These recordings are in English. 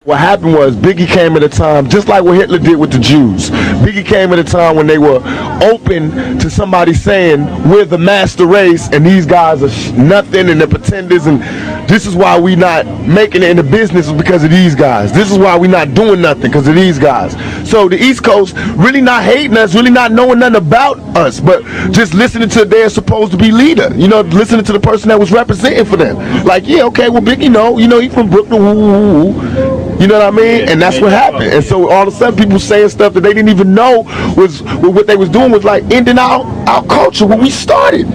What happened was Biggie came at a time, just like what Hitler did with the Jews. Biggie came at a time when they were open to somebody saying, we're the master race and these guys are nothing and they're pretenders, and this is why we not making it in the business because of these guys. This is why we not doing nothing because of these guys. So the East Coast really not hating us, really not knowing nothing about us, but just listening to their supposed to be leader. You know, listening to the person that was representing for them. Like, yeah, okay, well, Biggie, he from Brooklyn, woo. You know what I mean? And that's what happened. And so all of a sudden people saying stuff that they didn't even know was what they was doing was like ending our culture when we started.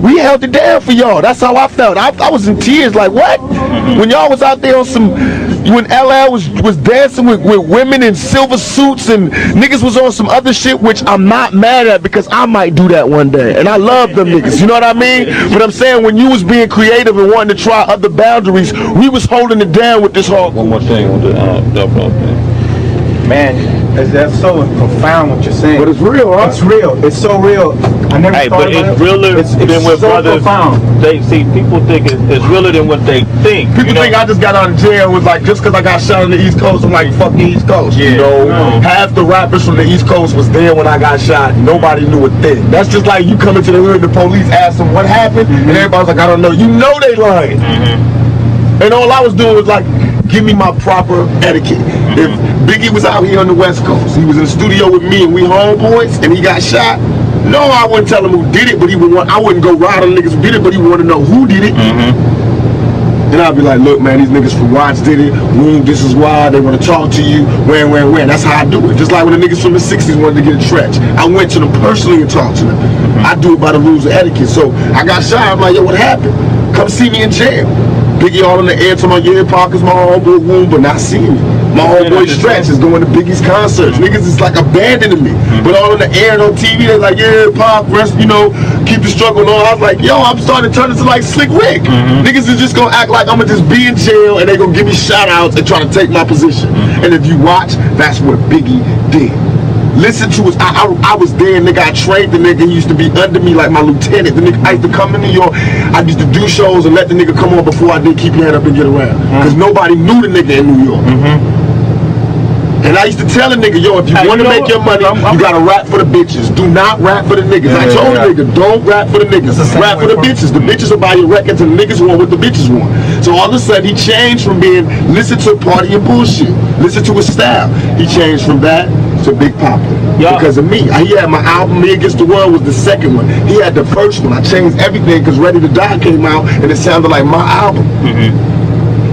We held it down for y'all. That's how I felt. I was in tears like, what? When y'all was out there on some, when LL was dancing with women in silver suits and niggas was on some other shit, which I'm not mad at because I might do that one day. And I love them niggas, you know what I mean? But I'm saying when you was being creative and wanting to try other boundaries, we was holding it down with this whole... One more thing with the double thing. Man, that's so profound what you're saying. But it's real, huh? It's real. It's so real. I never thought but about it's realer than what so brothers. Profound. They see. People think it's realer than what they think. People think I just got out of jail was like just because I got shot on the East Coast. I'm like, fuck the East Coast. Yeah, you know, half the rappers from the East Coast was there when I got shot. Nobody knew a thing. That's just like you come into the hood, the police ask them what happened, and everybody's like, I don't know. You know they lying. And all I was doing was like, give me my proper etiquette. If Biggie was out here on the West Coast, he was in the studio with me and we homeboys, and he got shot, no, I wouldn't tell him who did it, but I wouldn't go ride on niggas who did it, but he would want to know who did it. And I'd be like, look, man, these niggas from Watts did it. This is why they want to talk to you. When. That's how I do it. Just like when the niggas from the 60s wanted to get a trench. I went to them personally and talked to them. I do it by the rules of etiquette. So I got shot. I'm like, yo, what happened? Come see me in jail. Biggie all in the air to my Parker's my homeboy wound, but not seeing me. My homeboy Stretch is going to Biggie's concerts. Niggas is like abandoning me. But all in the air and on TV, they're like, yeah, Pac, rest, keep the struggle on. I was like, yo, I'm starting to turn into like Slick Rick. Niggas is just going to act like I'm going to just be in jail and they going to give me shout outs and try to take my position. And if you watch, that's what Biggie did. Listen to us. I was there, nigga. I trained the nigga. He used to be under me like my lieutenant. The nigga, I used to come to New York. I used to do shows and let the nigga come on before I did Keep Your Head Up and Get Around. Because nobody knew the nigga in New York. And I used to tell the nigga, yo, if you want to make your money, you got to rap for the bitches. Do not rap for the niggas. I told the nigga, don't rap for the niggas. Rap for the bitches. The bitches will buy your records and the niggas want what the bitches want. So all of a sudden, he changed from being listen to party and bullshit. Listen to his style. He changed from that to Big Papa. Because of me. He had my album, Me Against the World was the second one. He had the first one. I changed everything because Ready to Die came out and it sounded like my album.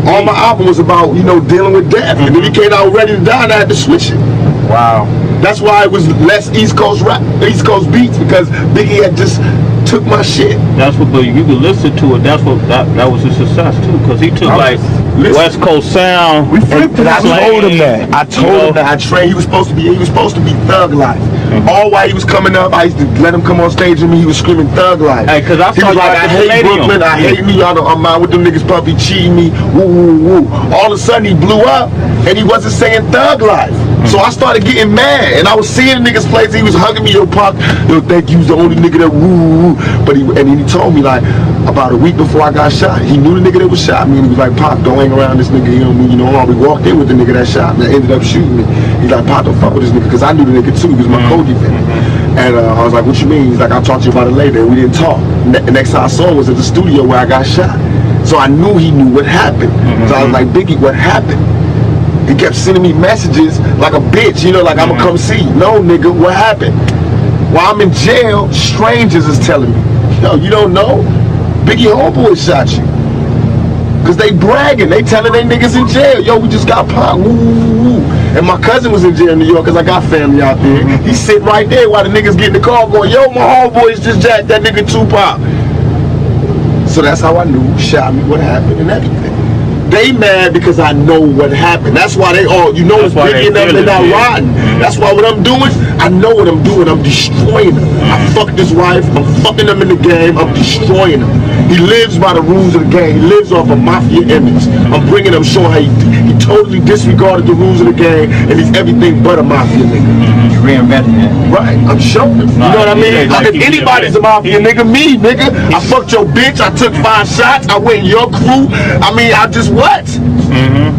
All my album was about, dealing with death. And then he came out Ready to Die and I had to switch it. Wow. That's why it was less East Coast rap, East Coast beats, because Biggie had just took my shit. That's what, but you could listen to it. That's what that was his success too, because he took West Coast sound. We flipped it. I told him that. I told him that I trained. He was supposed to be Thug Life. All while he was coming up, I used to let him come on stage with me. He was screaming Thug Life. Hey, cause he was like, I hate Brooklyn. I hate New York. I'm out with them niggas puppy cheating me. Woo woo woo. All of a sudden he blew up, and he wasn't saying Thug Life. So I started getting mad, and I was seeing niggas plays. He was hugging me, yo, Pac, yo, thank you, was the only nigga that woo. But he told me like about a week before I got shot. He knew the nigga that was shot me, and he was like, Pac, don't hang around this nigga. We walked in with the nigga that shot me, that ended up shooting me. He's like, Pac, don't fuck with this nigga, because I knew the nigga too. He was my Kobe fan. And I was like, what you mean? He's like, I'll talk to you about it later. And we didn't talk. The next time I saw him was at the studio where I got shot. So I knew he knew what happened. So I was like, Biggie, what happened? He kept sending me messages like a bitch, like I'ma come see you. No, nigga, what happened? While I'm in jail, strangers is telling me, yo, you don't know? Biggie homeboy shot you. Cause they bragging, they telling they niggas in jail, yo, we just got Pac, woo, woo, woo. And my cousin was in jail in New York, cause I got family out there. He's sitting right there while the niggas get in the car going, yo, my homeboys just jacked that nigga Tupac. So that's how I knew who shot me, what happened, and everything. They mad because I know what happened. That's why they all, it's Biggie and them, they're not rotten. That's why what I'm doing, I know what I'm doing. I'm destroying them. I fucked his wife. I'm fucking them in the game. I'm destroying him. He lives by the rules of the game. He lives off a mafia image. I'm bringing him, showing how he he totally disregarded the rules of the game, and he's everything but a mafia nigga. You reinvented it. Right, I'm showing him. You know what I mean? Like if anybody's a mafia nigga, me, nigga. I fucked your bitch, I took 5 shots, I went in your crew. I mean, I just what?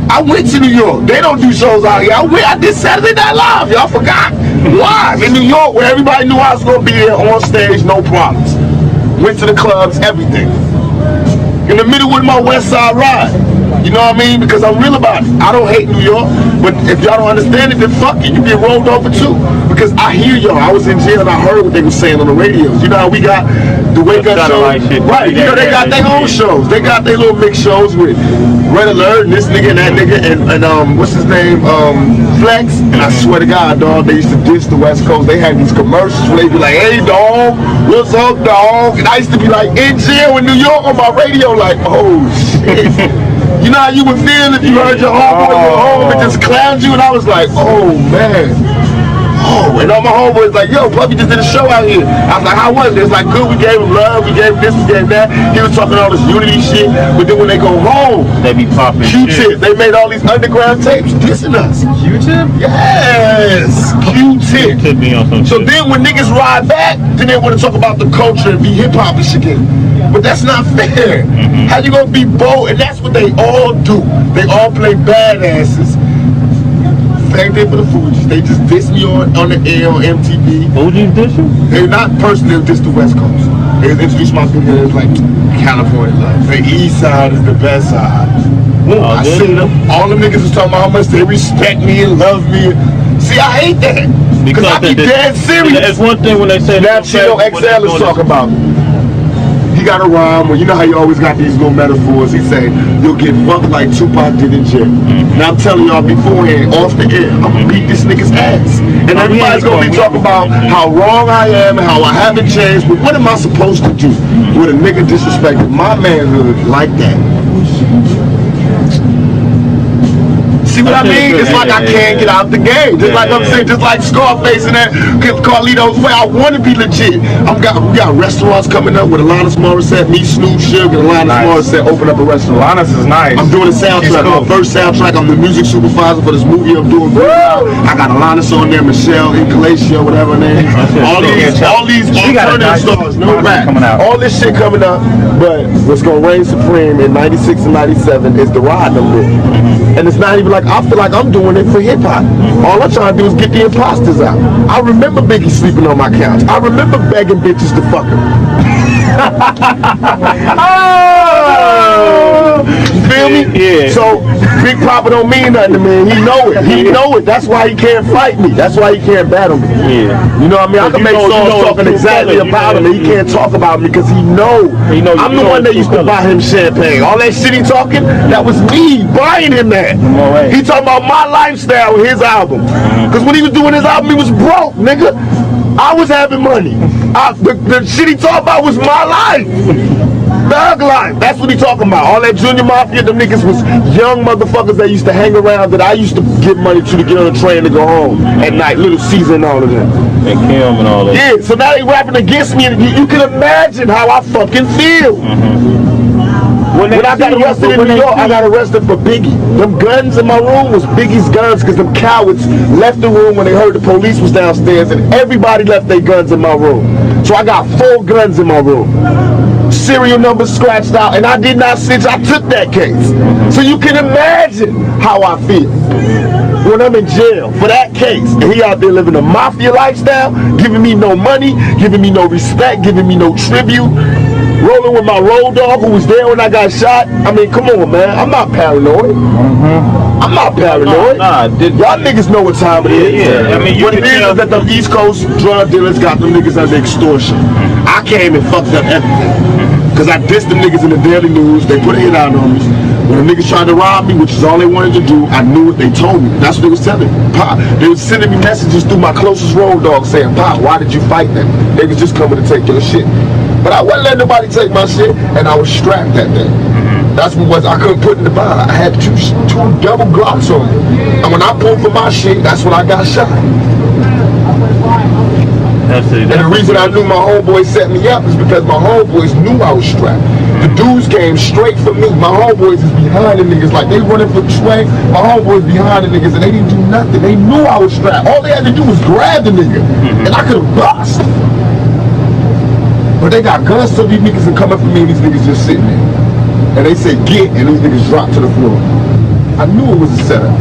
I went to New York. They don't do shows out here. I did Saturday Night Live. Y'all forgot? Live in New York, where everybody knew I was gonna be there on stage, no problems. Went to the clubs, everything. In the middle with my West Side ride. You know what I mean? Because I'm real about it. I don't hate New York, but if y'all don't understand it, then fuck it. You get rolled over too. Because I hear y'all. I was in jail and I heard what they were saying on the radios. You know how we got the wake up shows? Right. You know they got their own shows. They got their little mixed shows with Red Alert and this nigga and that nigga and what's his name? Flex. And I swear to God, dog, they used to diss the West Coast. They had these commercials where they be like, hey dog, what's up dog? And I used to be like in jail in New York on my radio like, oh shit. You know how you would feel if you heard your homeboy go home and just clowned you, and I was like, oh man. Oh, and all my homeboys like, yo, Puffy just did a show out here. I was like, how was it? It's like, good, we gave him love, we gave him this, we gave him that. He was talking all this unity shit, but then when they go home, they be popping Q-Tip, they made all these underground tapes dissing us. Q-Tip? Yes, Q-Tip. Q-Tip be on some So shit. then when niggas ride back, then they want to talk about the culture and be hip-hop and shit again. But that's not fair. How you gonna be bold? And that's what they all do. They all play badasses. Same thing for the Fugees. They just diss me on the air on MTV. Fugees diss you? They're not personally diss the West Coast. They introduce my video as like California love. The East Side is the best side. I seen them. All the niggas was talking about how much they respect me and love me. See, I hate that. Because I be dead serious. It's one thing when they say that Chino XL is talking about. He got a rhyme where you know how you always got these little metaphors. He say, you'll get fucked like Tupac did in jail. Now I'm telling y'all beforehand, off the air, I'm gonna beat this nigga's ass. And everybody's gonna be talking about how wrong I am and how I haven't changed, but what am I supposed to do with a nigga disrespecting my manhood like that? See what I mean? It's like I can't get out the game. Just like I'm saying, just like Scarface and that Carlito's way. I want to be legit. We got restaurants coming up with Alanis Morissette, me, Snoop, Sugar, and Alanis Morissette open up a restaurant. Alanis is nice. I'm doing a soundtrack. My first soundtrack. I'm the music supervisor for this movie I'm doing. I got Alanis on there, Michelle, Incalatio, whatever her name. All these alternative stars, no rap. All this shit coming up. But what's gonna reign supreme in '96 and '97 is the ride them with. And it's not even like I feel like I'm doing it for hip hop. All I'm trying to do is get the imposters out. I remember Biggie sleeping on my couch. I remember begging bitches to fuck him. You feel me? Yeah. So Big Papa don't mean nothing to me. He know it. He know it. That's why he can't fight me. That's why he can't battle me. Yeah. You know what I mean? I can make songs talking exactly about him, and he can't talk about me because he know. I'm the one that used to buy him champagne. All that shit he talking, that was me buying him that. He talking about my lifestyle with his album. Because when he was doing his album, he was broke, nigga. I was having money. The shit he talking about was my life. Thug life. That's what he talking about. All that Junior Mafia, them niggas was young motherfuckers that used to hang around that I used to give money to get on a train to go home at night. Little Caesar and all of them. And Kim and all that. Yeah, so now they rapping against me, and you can imagine how I fucking feel. When I got arrested in New York, I got arrested for Biggie. Them guns in my room was Biggie's guns because them cowards left the room when they heard the police was downstairs, and everybody left their guns in my room. So I got 4 guns in my room. Serial numbers scratched out, and I did not snitch. I took that case. So you can imagine how I feel when I'm in jail for that case, and he out there living a mafia lifestyle, giving me no money, giving me no respect, giving me no tribute. Rolling with my road dog who was there when I got shot. I mean, come on, man. I'm not paranoid. I'm not paranoid. Y'all niggas know what time it is. Yeah. I mean, what it is that the East Coast drug dealers got them niggas under extortion. I came and fucked up everything. Because I dissed them niggas in the Daily News. They put a hit out on me. When the niggas tried to rob me, which is all they wanted to do, I knew what they told me. That's what they was telling me. Pop, they was sending me messages through my closest road dog saying, Pop, why did you fight them? They was just coming to take your shit. But I wouldn't let nobody take my shit, and I was strapped that day. That's what I couldn't put in the bond. I had two double Glocks on me. And when I pulled for my shit, that's when I got shot. And the reason I knew my homeboys set me up is because my homeboys knew I was strapped. The dudes came straight for me. My homeboys is behind the niggas, like they running for Trey. My homeboys behind the niggas, and they didn't do nothing. They knew I was strapped. All they had to do was grab the nigga, and I could have bust. But they got guns, so these niggas are coming for me, and these niggas just sitting there. And they say get, and these niggas drop to the floor. I knew it was a setup.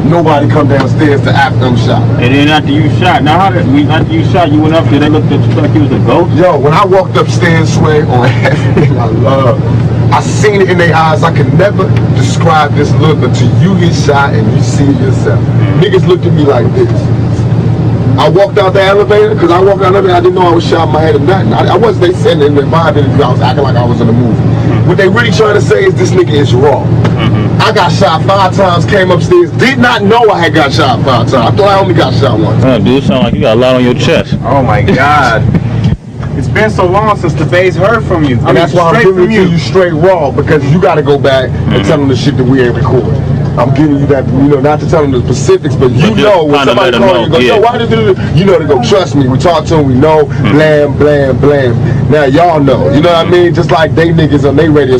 Nobody come downstairs to act them shot. And then after you shot, now after you shot, you went up there, they looked at you like you was a ghost? Yo, when I walked upstairs, Sway, on everything I love, I seen it in their eyes. I can never describe this look until you get shot and you see it yourself. Niggas looked at me like this. I walked out the elevator, because I walked out the elevator, I didn't know I was shot in my head or nothing. I wasn't, they said in the vibe interview, I was acting like I was in a movie. What they really trying to say is this nigga is raw. I got shot 5 times, came upstairs, did not know I had got shot 5 times. I thought I only got shot once. Oh, dude, sound like you got a lot on your chest. Oh my God. It's been so long since the base heard from you. And that's why I'm giving it to you straight raw, because you got to go back and tell them the shit that we ain't recording. I'm giving you that, you know, not to tell them the specifics, but you know when somebody calls you and go, yo, why did you do this? You know, they go, trust me, we talk to them, we know, blam, blam, blam. Now y'all know, you know what I mean? Just like they niggas on their radio